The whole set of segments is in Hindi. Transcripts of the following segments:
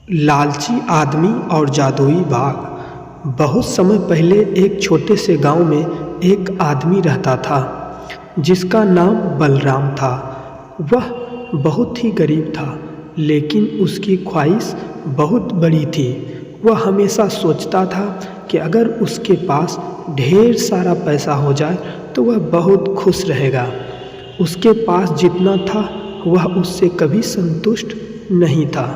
लालची आदमी और जादुई बाघ। बहुत समय पहले एक छोटे से गांव में एक आदमी रहता था जिसका नाम बलराम था। वह बहुत ही गरीब था, लेकिन उसकी ख्वाहिश बहुत बड़ी थी। वह हमेशा सोचता था कि अगर उसके पास ढेर सारा पैसा हो जाए तो वह बहुत खुश रहेगा। उसके पास जितना था वह उससे कभी संतुष्ट नहीं था।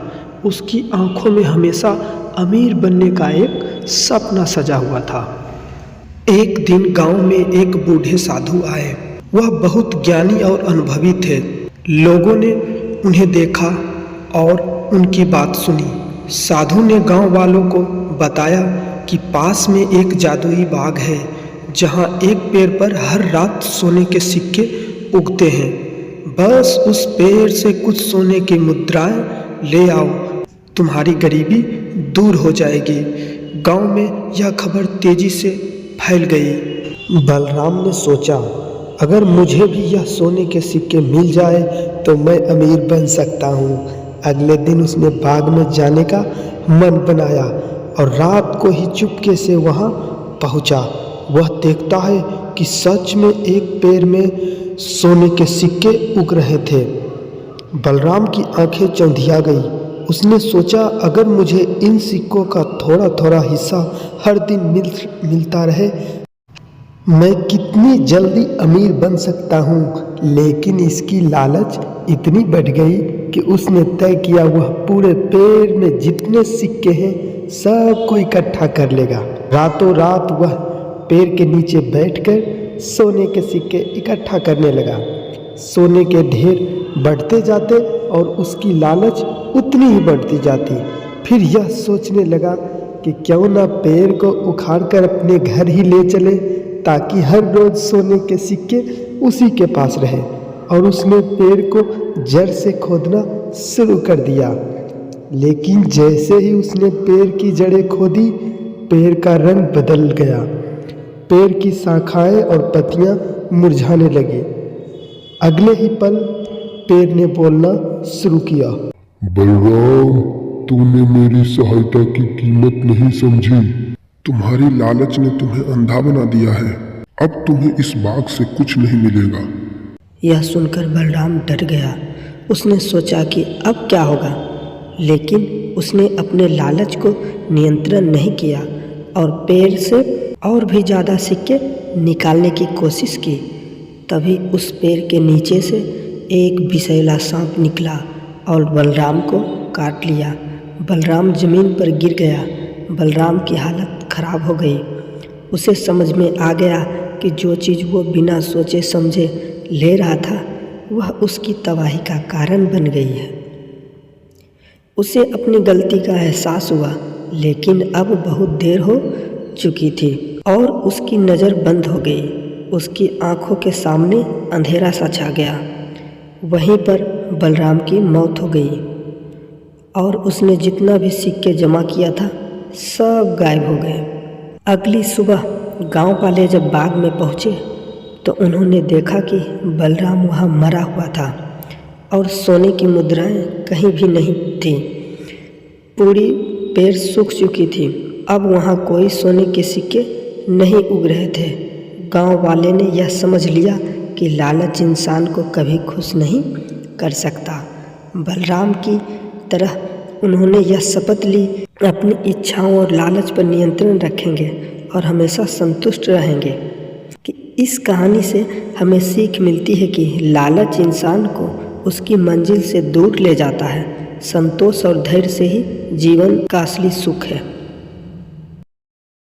उसकी आंखों में हमेशा अमीर बनने का एक सपना सजा हुआ था। एक दिन गांव में एक बूढ़े साधु आए। वह बहुत ज्ञानी और अनुभवी थे। लोगों ने उन्हें देखा और उनकी बात सुनी। साधु ने गांव वालों को बताया कि पास में एक जादुई बाग है जहां एक पेड़ पर हर रात सोने के सिक्के उगते हैं। बस उस पेड़ से कुछ सोने की मुद्राएं ले आओ, तुम्हारी गरीबी दूर हो जाएगी। गांव में यह खबर तेजी से फैल गई। बलराम ने सोचा, अगर मुझे भी यह सोने के सिक्के मिल जाए तो मैं अमीर बन सकता हूँ। अगले दिन उसने बाग में जाने का मन बनाया और रात को ही चुपके से वहाँ पहुँचा। वह देखता है कि सच में एक पेड़ में सोने के सिक्के उग रहे थे। बलराम की आंखें चौंधिया गई। उसने सोचा, अगर मुझे इन सिक्कों का थोड़ा थोड़ा हिस्सा हर दिन मिलता रहे, मैं कितनी जल्दी अमीर बन सकता हूँ। लेकिन इसकी लालच इतनी बढ़ गई कि उसने तय किया वह पूरे पेड़ में जितने सिक्के हैं सबको इकट्ठा कर लेगा। रातों रात वह पेड़ के नीचे बैठकर सोने के सिक्के इकट्ठा करने लगा। सोने के ढेर बढ़ते जाते और उसकी लालच उतनी ही बढ़ती जाती। फिर यह सोचने लगा कि क्यों ना पेड़ को उखाड़कर अपने घर ही ले चले, ताकि हर रोज सोने के सिक्के उसी के पास रहे। और उसने पेड़ को जड़ से खोदना शुरू कर दिया। लेकिन जैसे ही उसने पेड़ की जड़ें खोदी, पेड़ का रंग बदल गया। पेड़ की शाखाएं और पत्तियां मुरझाने लगी। अगले ही पल पेड़ ने बोलना शुरू किया, बलराम, तूने मेरी सहायता की कीमत नहीं समझी। तुम्हारी लालच ने तुम्हें अंधा बना दिया है। अब तुम्हें इस बाग से कुछ नहीं मिलेगा। यह सुनकर बलराम डर गया। उसने सोचा कि अब क्या होगा, लेकिन उसने अपने लालच को नियंत्रण नहीं किया और पेड़ से और भी ज़्यादा सिक्के निकालने की कोशिश की। तभी उस पेड़ के नीचे से एक विषैला सांप निकला और बलराम को काट लिया। बलराम जमीन पर गिर गया। बलराम की हालत खराब हो गई। उसे समझ में आ गया कि जो चीज़ वो बिना सोचे समझे ले रहा था वह उसकी तबाही का कारण बन गई है। उसे अपनी गलती का एहसास हुआ, लेकिन अब बहुत देर हो चुकी थी और उसकी नज़र बंद हो गई। उसकी आंखों के सामने अंधेरा सा छा गया। वहीं पर बलराम की मौत हो गई और उसने जितना भी सिक्के जमा किया था सब गायब हो गए। अगली सुबह गांव वाले जब बाग में पहुँचे तो उन्होंने देखा कि बलराम वहाँ मरा हुआ था और सोने की मुद्राएं कहीं भी नहीं थी। पूरी पेड़ सूख चुकी थी। अब वहाँ कोई सोने के सिक्के नहीं उग रहे थे। गांव वाले ने यह समझ लिया कि लालच इंसान को कभी खुश नहीं कर सकता। बलराम की तरह उन्होंने यह शपथ ली, अपनी इच्छाओं और लालच पर नियंत्रण रखेंगे और हमेशा संतुष्ट रहेंगे। कि इस कहानी से हमें सीख मिलती है कि लालच इंसान को उसकी मंजिल से दूर ले जाता है। संतोष और धैर्य से ही जीवन का असली सुख है।